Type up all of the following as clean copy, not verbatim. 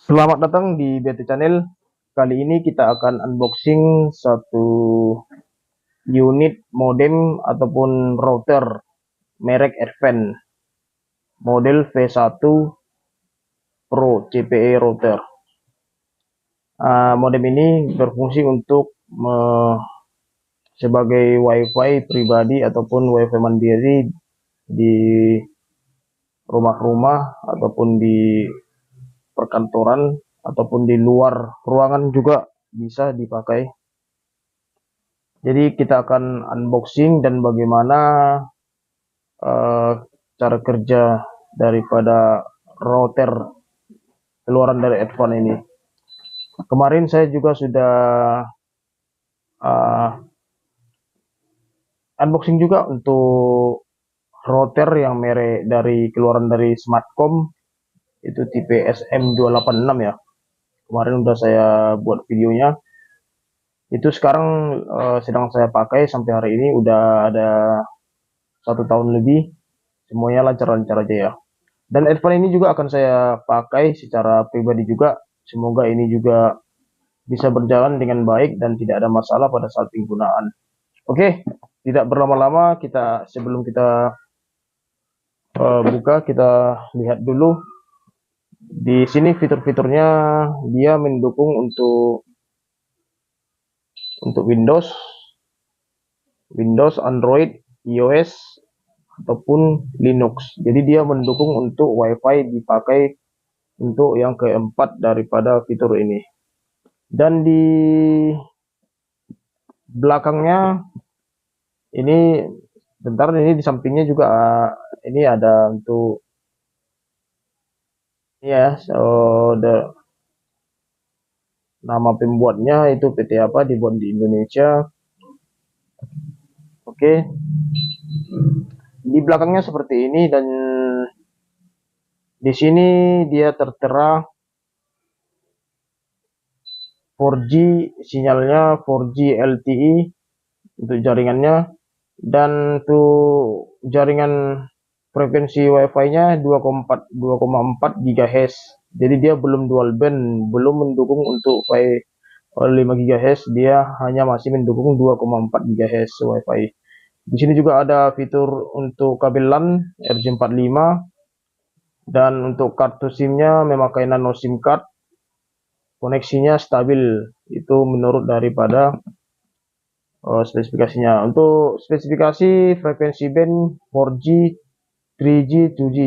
Selamat datang di BT Channel. Kali ini kita akan unboxing satu unit modem ataupun router merek Advent model V1 Pro CPE router. Modem ini berfungsi untuk sebagai WiFi pribadi ataupun WiFi mandiri di rumah-rumah ataupun di perkantoran ataupun di luar ruangan juga bisa dipakai. Jadi kita akan unboxing dan bagaimana uh, cara kerja daripada router keluaran dari Advent ini. Kemarin saya juga sudah uh, unboxing juga untuk router yang merek dari keluaran dari Smartcom, itu tipe SM286 ya. Kemarin udah saya buat videonya. Itu sekarang sedang saya pakai sampai hari ini udah ada 1 tahun lebih. Semuanya lancar-lancar aja ya. Dan Advent ini juga akan saya pakai secara pribadi juga. Semoga ini juga bisa berjalan dengan baik dan tidak ada masalah pada saat penggunaan. Oke, tidak berlama-lama, sebelum kita buka, kita lihat dulu. Di sini fitur-fiturnya dia mendukung untuk Windows, Android, iOS ataupun Linux. Jadi dia mendukung untuk WiFi dipakai untuk yang keempat daripada fitur ini. Dan di belakangnya ini bentar, ini di sampingnya juga ini ada untuk ya, so nama pembuatnya itu PT apa, dibuat di Indonesia. Oke, di belakangnya seperti ini, dan di sini dia tertera 4G, sinyalnya 4G LTE untuk jaringannya, dan untuk jaringan frekuensi WiFi-nya 2,4 GHz. Jadi dia belum dual band, belum mendukung untuk Wi-Fi 5 GHz, dia hanya masih mendukung 2,4 GHz WiFi. Di sini juga ada fitur untuk kabel LAN RJ45, dan untuk kartu SIM-nya memakai nano SIM card. Koneksinya stabil, itu menurut daripada spesifikasinya. Untuk spesifikasi frekuensi band 4G, 3G, 2G.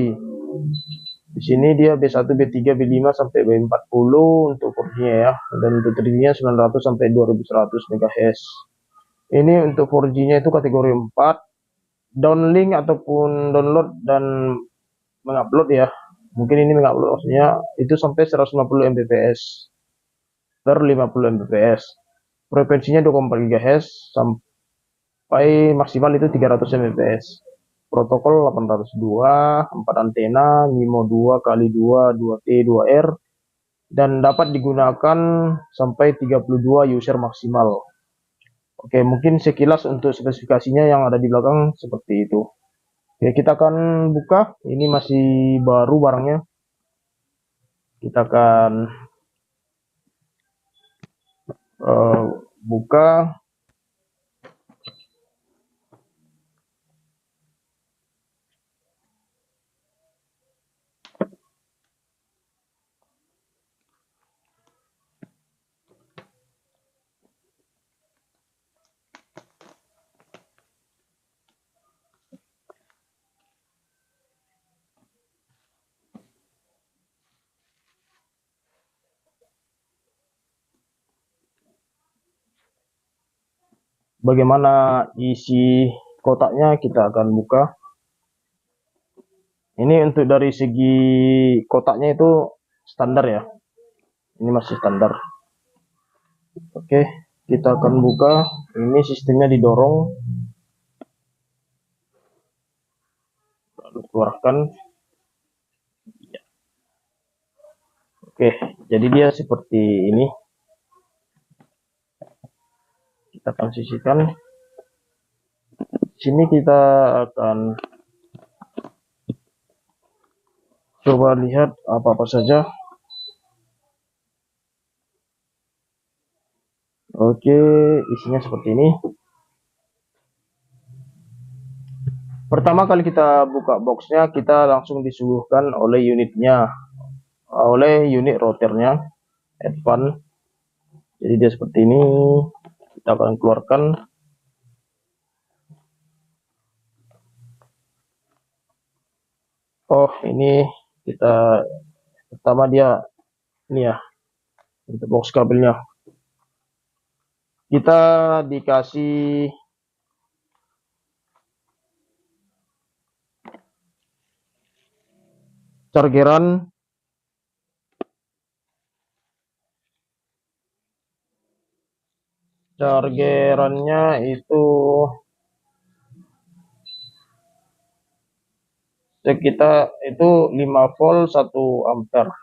Di sini dia B1, B3, B5 sampai B40 untuk 4G-nya ya, dan untuk 3G-nya 900 sampai 2100 MHz. Ini untuk 4G-nya itu kategori 4. Downlink ataupun download dan mengupload ya. Mungkin ini mengupload maksudnya itu sampai 150 Mbps per 50 Mbps. Frekuensinya 2,4 GHz sampai maksimal itu 300 Mbps. Protokol 802, 4 antena, MIMO 2 kali 2, 2T, 2R, dan dapat digunakan sampai 32 user maksimal. Oke, mungkin sekilas untuk spesifikasinya yang ada di belakang seperti itu. Oke, kita akan buka. Ini masih baru barangnya. Kita akan buka. Bagaimana isi kotaknya kita akan buka. Ini untuk dari segi kotaknya itu standar ya. Ini masih standar. Oke, kita akan buka. Ini sistemnya didorong, lalu keluarkan. Oke, jadi dia seperti ini. Kita akan sisihkan. Sini kita akan coba lihat apa-apa saja. Oke, isinya seperti ini. Pertama kali kita buka boxnya, kita langsung disuguhkan oleh unitnya, oleh unit routernya, Advan. Jadi dia seperti ini. Kita akan keluarkan. Oh, ini kita pertama dia ini ya, untuk box kabelnya. Kita dikasih chargeran. Chargerannya itu sekitar itu 5 volt 1 ampere.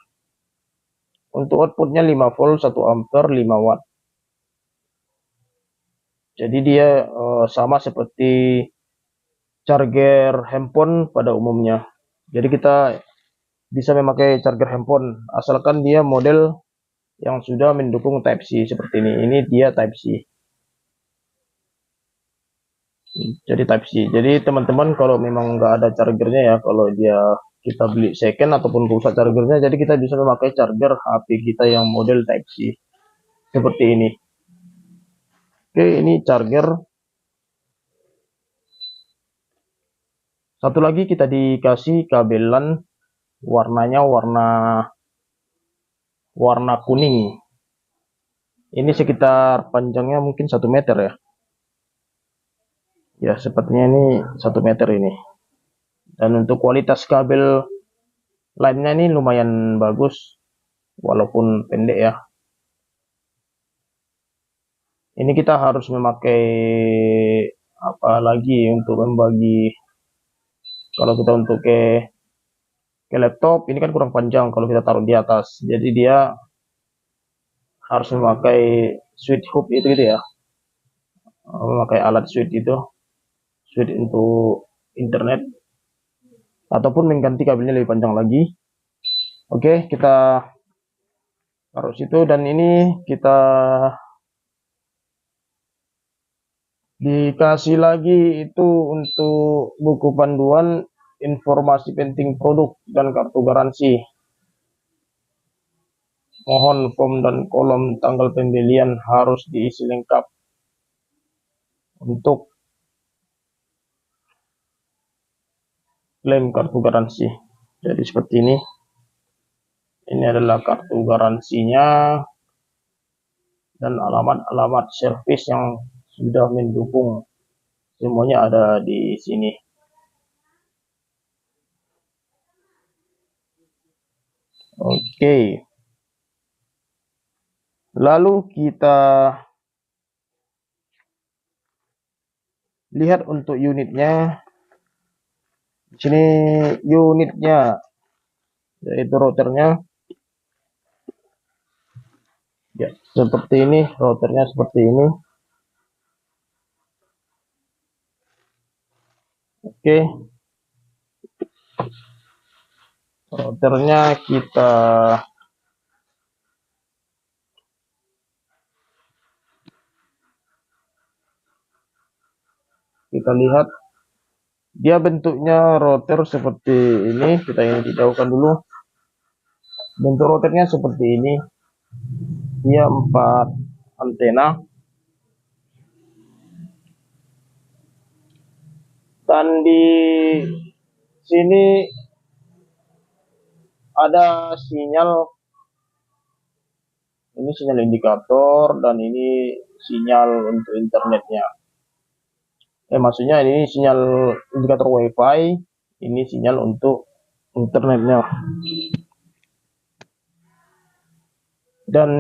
Untuk outputnya 5 volt 1 ampere 5 watt. Jadi dia sama seperti charger handphone pada umumnya. Jadi kita bisa memakai charger handphone asalkan dia model yang sudah mendukung Type C seperti ini. Ini dia Type C. Jadi Type C. Jadi teman-teman kalau memang nggak ada chargernya ya, kalau dia kita beli second ataupun rusak chargernya, jadi kita bisa memakai charger HP kita yang model Type C seperti ini. Oke, ini charger. Satu lagi kita dikasih kabelan, warnanya warna kuning. Ini sekitar panjangnya mungkin 1 meter ya. Ya, sepertinya ini 1 meter ini. Dan untuk kualitas kabel lainnya ini lumayan bagus, walaupun pendek ya. Ini kita harus memakai apa lagi untuk membagi. Kalau kita untuk ke laptop ini kan kurang panjang kalau kita taruh di atas. Jadi dia harus memakai switch hook itu gitu ya. Memakai alat switch itu, switch untuk internet ataupun mengganti kabelnya lebih panjang lagi. Oke, kita taruh situ dan ini kita dikasih lagi itu untuk buku panduan informasi penting produk dan kartu garansi. Mohon form dan kolom tanggal pembelian harus diisi lengkap untuk klaim kartu garansi. Jadi seperti ini. Ini adalah kartu garansinya dan alamat-alamat servis yang sudah mendukung. Semuanya ada di sini. Oke. Lalu kita lihat untuk unitnya. Di sini unitnya, yaitu routernya. Ya, seperti ini, routernya seperti ini. Oke. Routernya kita lihat. Dia bentuknya router seperti ini. Kita ini dijauhkan dulu. Bentuk routernya seperti ini. Dia 4 antena. Dan di sini ada sinyal. Ini sinyal indikator dan ini sinyal untuk internetnya. Maksudnya ini sinyal indikator WiFi, ini sinyal untuk internetnya. Dan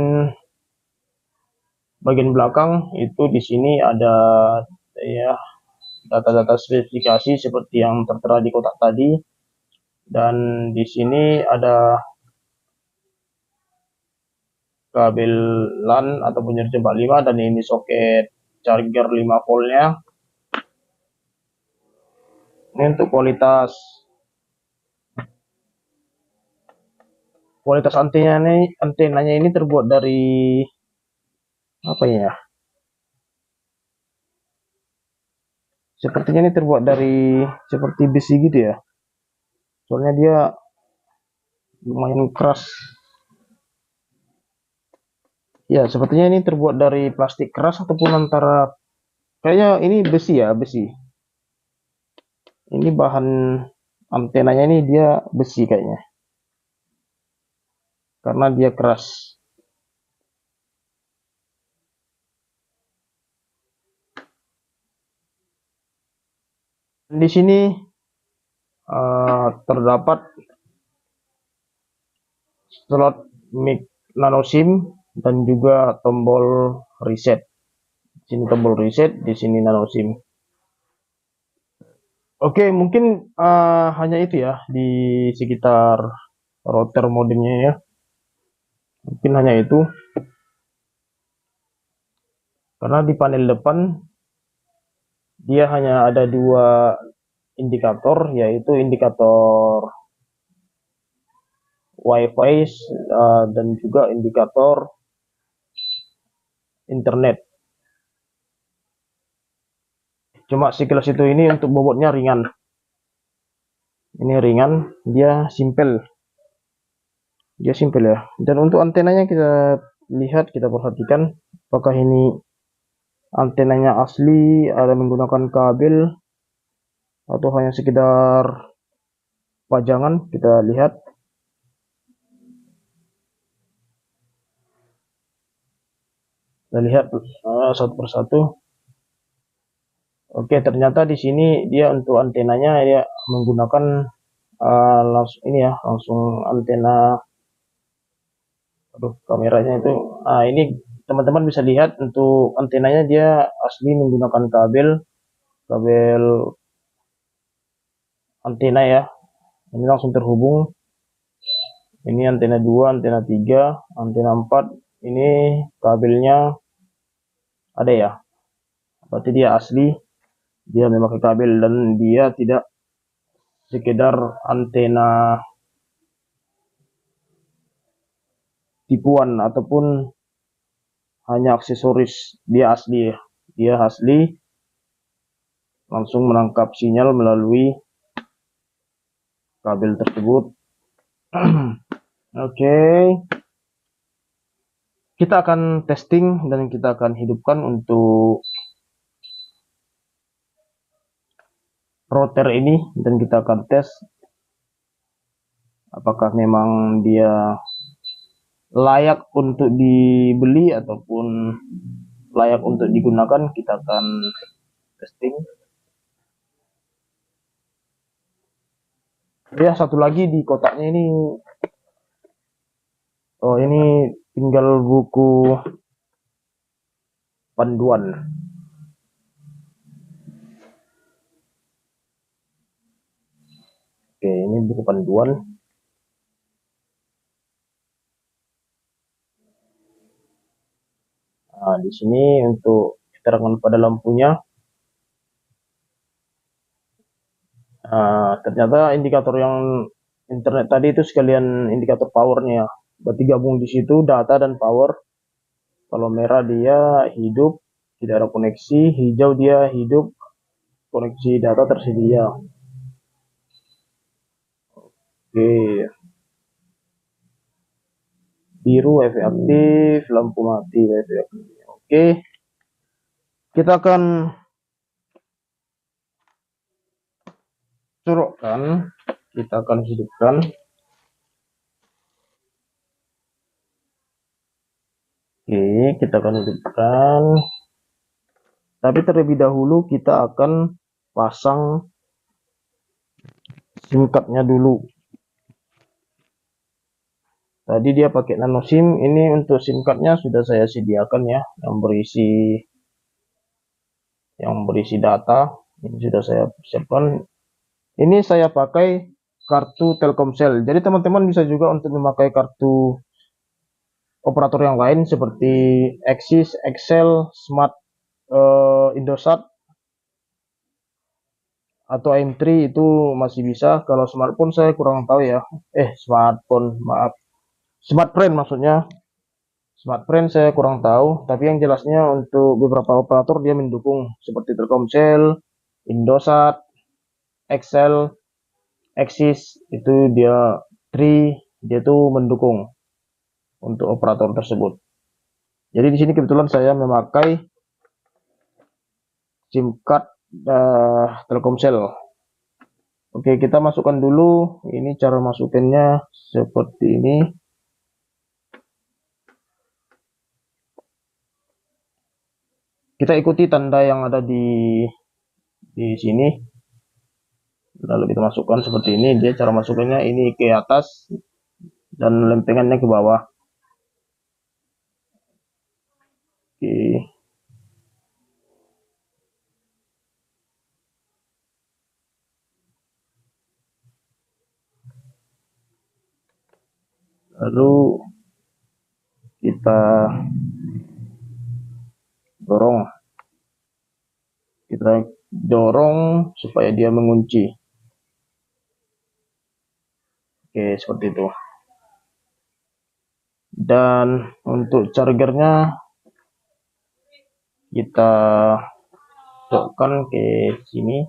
bagian belakang itu di sini ada ya data-data spesifikasi seperti yang tertera di kotak tadi. Dan di sini ada kabel LAN ataupun jarak jembak 5 dan ini soket charger 5 voltnya. Ini untuk kualitas antenanya ini terbuat dari apa ya? Sepertinya ini terbuat dari seperti besi gitu ya. Soalnya dia lumayan keras. Ya, sepertinya ini terbuat dari plastik keras ataupun antara, kayaknya ini besi ya, besi. Ini bahan antenanya ini dia besi kayaknya. Karena dia keras. Di sini terdapat slot mic nano SIM dan juga tombol reset. Di sini tombol reset, di sini nano SIM. Oke, mungkin hanya itu ya di sekitar router modemnya ya. Mungkin hanya itu. Karena di panel depan dia hanya ada dua indikator, yaitu indikator WiFi dan juga indikator internet. Cuma sekilas itu, ini untuk bobotnya ringan. Ini ringan, dia simple. Dia simple ya. Dan untuk antenanya kita lihat, kita perhatikan apakah ini antenanya asli, ada menggunakan kabel atau hanya sekedar pajangan. Kita lihat. Kita lihat satu persatu. Oke, ternyata di sini dia untuk antenanya dia menggunakan langsung ini ya, langsung antena. Aduh, kameranya itu. Ini teman-teman bisa lihat untuk antenanya dia asli menggunakan kabel antena ya. Ini langsung terhubung. Ini antena 2, antena 3, antena 4. Ini kabelnya ada ya. Berarti dia asli, dia memakai kabel dan dia tidak sekedar antena tipuan ataupun hanya aksesoris. Dia asli ya. Dia asli langsung menangkap sinyal melalui kabel tersebut. Oke. Kita akan testing dan kita akan hidupkan untuk router ini dan kita akan tes apakah memang dia layak untuk dibeli ataupun layak untuk digunakan. Kita akan testing. Ya, satu lagi di kotaknya ini. Oh, ini tinggal buku panduan. Oke, ini buku panduan. Nah, di sini untuk keterangan pada lampunya. Ternyata indikator yang internet tadi itu sekalian indikator powernya. Berarti gabung di situ data dan power. Kalau merah dia hidup, tidak ada koneksi. Hijau dia hidup, koneksi data tersedia. Oke. Biru WiFi aktif, lampu mati WiFi aktif. Oke. Kita akan colokkan, kita akan hidupkan. Oke, kita akan hidupkan. Tapi terlebih dahulu kita akan pasang SIM cardnya dulu. Tadi dia pakai nano SIM, ini untuk SIM cardnya sudah saya sediakan ya, yang berisi data. Ini sudah saya siapkan. Ini saya pakai kartu Telkomsel. Jadi teman-teman bisa juga untuk memakai kartu operator yang lain seperti Axis, Excel, Smart, Indosat atau M3 itu masih bisa. Kalau smartphone saya kurang tahu ya. Smartphone, maaf. Smartfren maksudnya. Smartfren saya kurang tahu, tapi yang jelasnya untuk beberapa operator dia mendukung seperti Telkomsel, Indosat, Excel, Axis itu dia dia tuh mendukung untuk operator tersebut. Jadi di sini kebetulan saya memakai SIM card Telkomsel. Oke, kita masukkan dulu. Ini cara masukinnya seperti ini. Kita ikuti tanda yang ada di sini. Lalu kita masukkan seperti ini. Dia cara masukkannya ini ke atas dan lempengannya ke bawah. Oke. Lalu kita dorong supaya dia mengunci. Oke, seperti itu. Dan untuk chargernya kita cocokkan ke sini.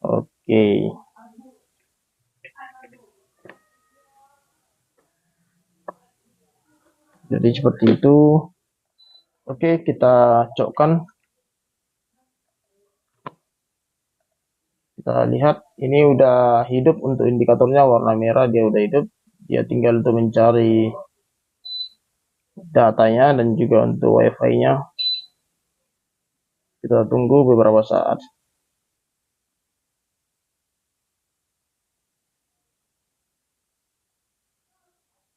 Oke. Jadi seperti itu. Oke, kita cocokkan. Kita lihat ini udah hidup untuk indikatornya warna merah, dia udah hidup. Dia tinggal untuk mencari datanya dan juga untuk wifi-nya. Kita tunggu beberapa saat.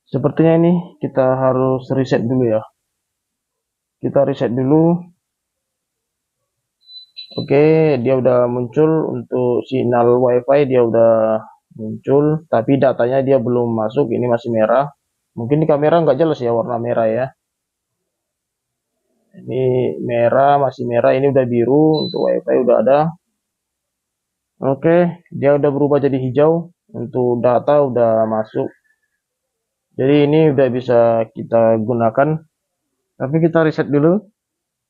Sepertinya ini kita harus reset dulu ya. Kita reset dulu. Oke, dia udah muncul untuk sinyal wifi, dia udah muncul, tapi datanya dia belum masuk. Ini masih merah. Mungkin di kamera nggak jelas ya warna merah ya. Ini merah, masih merah. Ini udah biru, untuk wifi udah ada. Oke, dia udah berubah jadi hijau. Untuk data udah masuk. Jadi ini udah bisa kita gunakan. Tapi kita reset dulu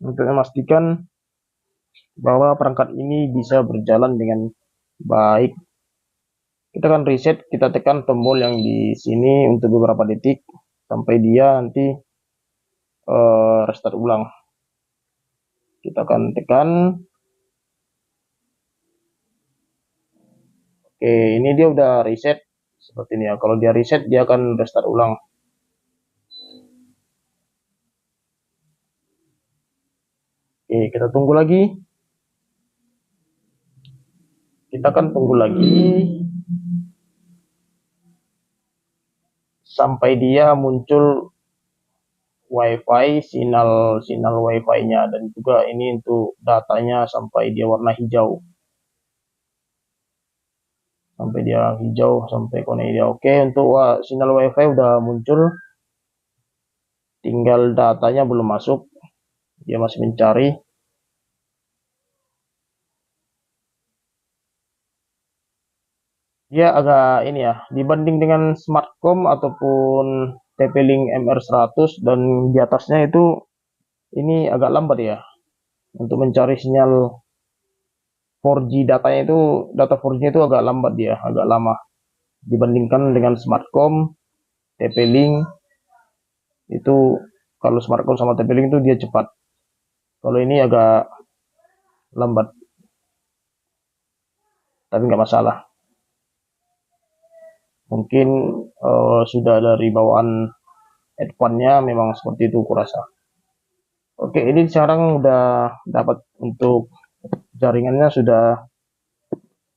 untuk memastikan bahwa perangkat ini bisa berjalan dengan baik. Kita akan reset, kita tekan tombol yang di sini untuk beberapa detik sampai dia nanti restart ulang. Kita akan tekan. Oke, ini dia udah reset seperti ini ya. Kalau dia reset, dia akan restart ulang. Oke, kita tunggu lagi. Kita akan tunggu lagi sampai dia muncul wifi, sinyal wifi-nya, dan juga ini untuk datanya sampai dia warna hijau. Sampai dia hijau, sampai koneksi dia oke. Untuk sinyal wifi udah muncul, tinggal datanya belum masuk, dia masih mencari. Dia agak ini ya, dibanding dengan Smartcom ataupun TP-Link MR100 dan di atasnya itu, ini agak lambat ya untuk mencari sinyal 4G. Datanya itu, data 4G itu agak lambat, dia agak lama dibandingkan dengan Smartcom, TP-Link. Itu kalau Smartcom sama TP-Link itu dia cepat, kalau ini agak lambat, tapi nggak masalah. Mungkin sudah dari bawaan headphone-nya memang seperti itu kurasa. Oke, ini sekarang udah dapat untuk jaringannya sudah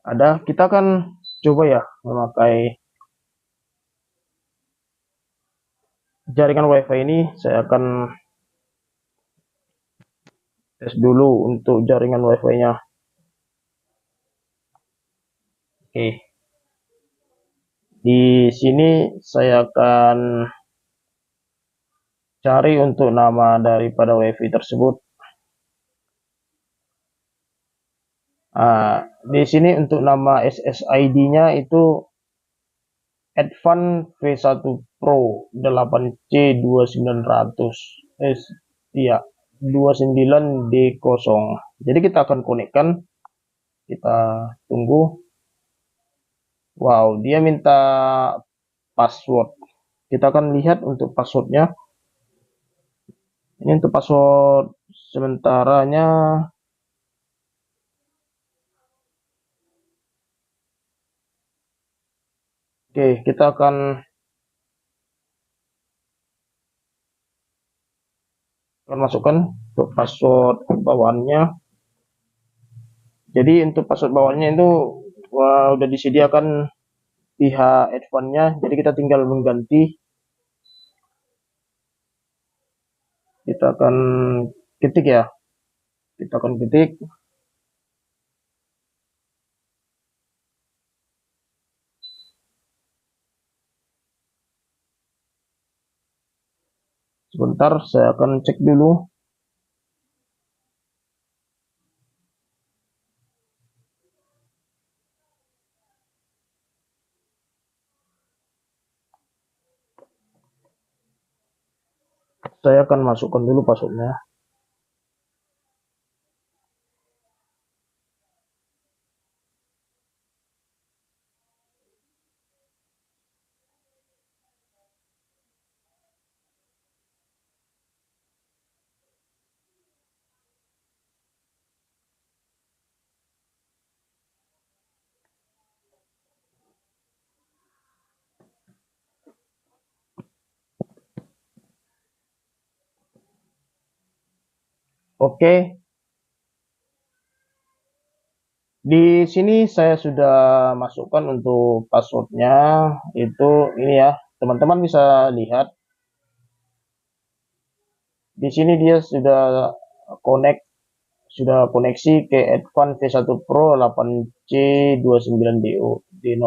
ada. Kita akan coba ya memakai jaringan wifi ini. Saya akan tes dulu untuk jaringan wifi-nya. Oke, di sini saya akan cari untuk nama daripada wifi tersebut. Di sini untuk nama SSID-nya itu Advan V1 Pro 8C2900. Iya, 29 d kosong. Jadi kita akan konekkan, kita tunggu. Wow, dia minta password. Kita akan lihat untuk passwordnya. Ini untuk password sementaranya. Oke, kita akan masukkan untuk password bawaannya. Jadi untuk password bawaannya itu udah disediakan pihak advance-nya. Jadi kita tinggal mengganti. Kita akan ketik ya. Kita akan ketik. Sebentar, saya akan cek dulu. Saya akan masukkan dulu passwordnya. Oke, di sini saya sudah masukkan untuk passwordnya. Itu ini ya, teman-teman bisa lihat. Di sini dia sudah koneksi ke Advance V1 Pro 8C29DO D0.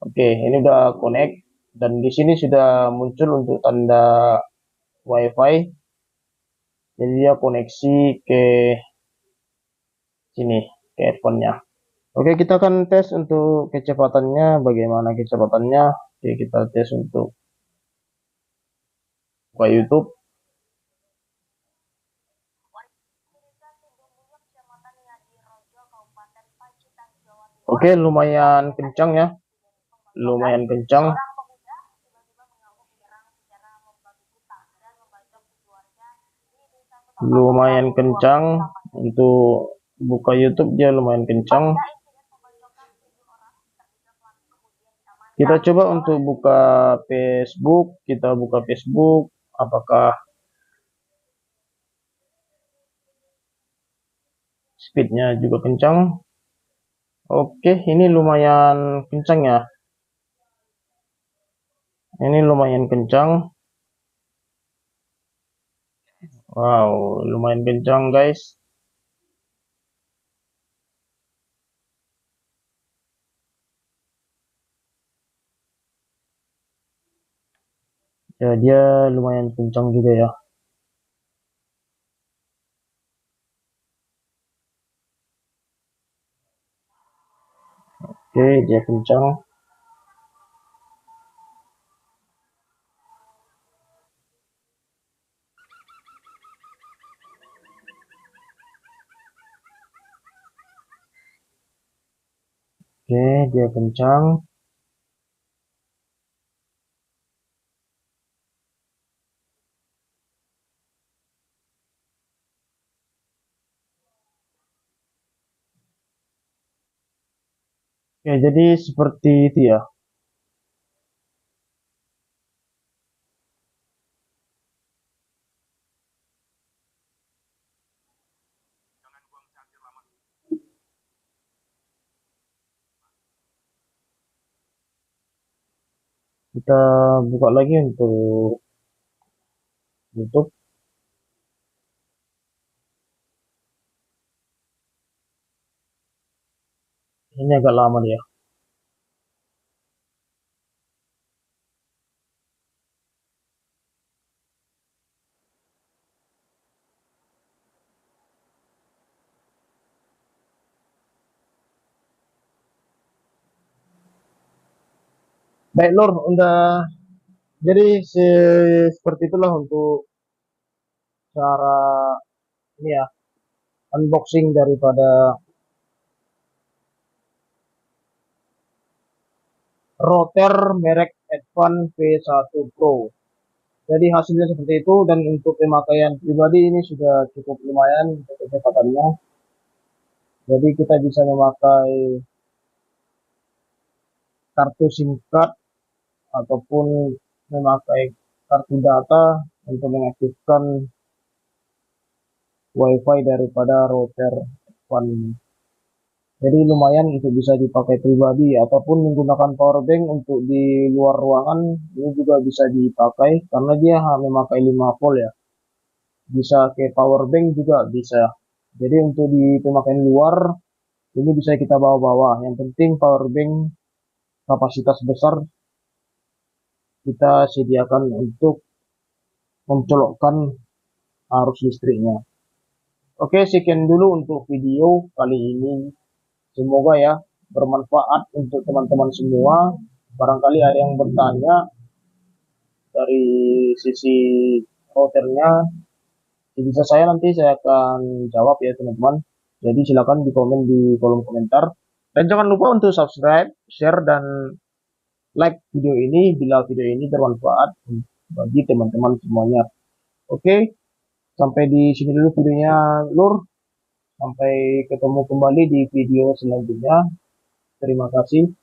Oke, ini udah connect dan di sini sudah muncul untuk tanda WiFi. Jadi dia koneksi ke sini, ke headphone-nya. Oke, kita akan tes untuk kecepatannya, bagaimana kecepatannya. Oke, kita tes untuk buka YouTube. Oke, lumayan kencang ya. Lumayan kencang. Lumayan kencang untuk buka YouTube, dia lumayan kencang. Kita coba untuk buka Facebook. Kita buka Facebook, apakah speednya juga kencang? Oke, ini lumayan kencang ya. Ini lumayan kencang. Wow, lumayan kencang guys. Ya, dia lumayan kencang juga ya. Oke, dia kencang. Oke, dia kencang. Oke, jadi seperti itu ya. Kita buka lagi untuk YouTube. Ini agak lama dia. Baik Lur, udah jadi seperti itulah untuk cara ini ya, unboxing daripada router merek Advan V1 Pro. Jadi hasilnya seperti itu, dan untuk pemakaian pribadi ini sudah cukup lumayan untuk kecepatannya. Jadi kita bisa memakai kartu SIM card ataupun memakai kartu data untuk mengaktifkan WiFi daripada router Advan ini. Jadi lumayan untuk bisa dipakai pribadi ataupun menggunakan power bank untuk di luar ruangan, ini juga bisa dipakai karena dia memakai 5 volt ya. Bisa ke power bank juga bisa. Jadi untuk di pemakaian luar ini bisa kita bawa-bawa. Yang penting power bank kapasitas besar kita sediakan untuk mencolokkan arus listriknya. Oke, sekian dulu untuk video kali ini. Semoga ya bermanfaat untuk teman-teman semua. Barangkali ada yang bertanya dari sisi routernya, bisa saya nanti saya akan jawab ya teman-teman. Jadi silakan di komen di kolom komentar. Dan jangan lupa untuk subscribe, share, dan like video ini bila video ini bermanfaat bagi teman-teman semuanya. Oke, sampai di sini dulu videonya, Lur. Sampai ketemu kembali di video selanjutnya. Terima kasih.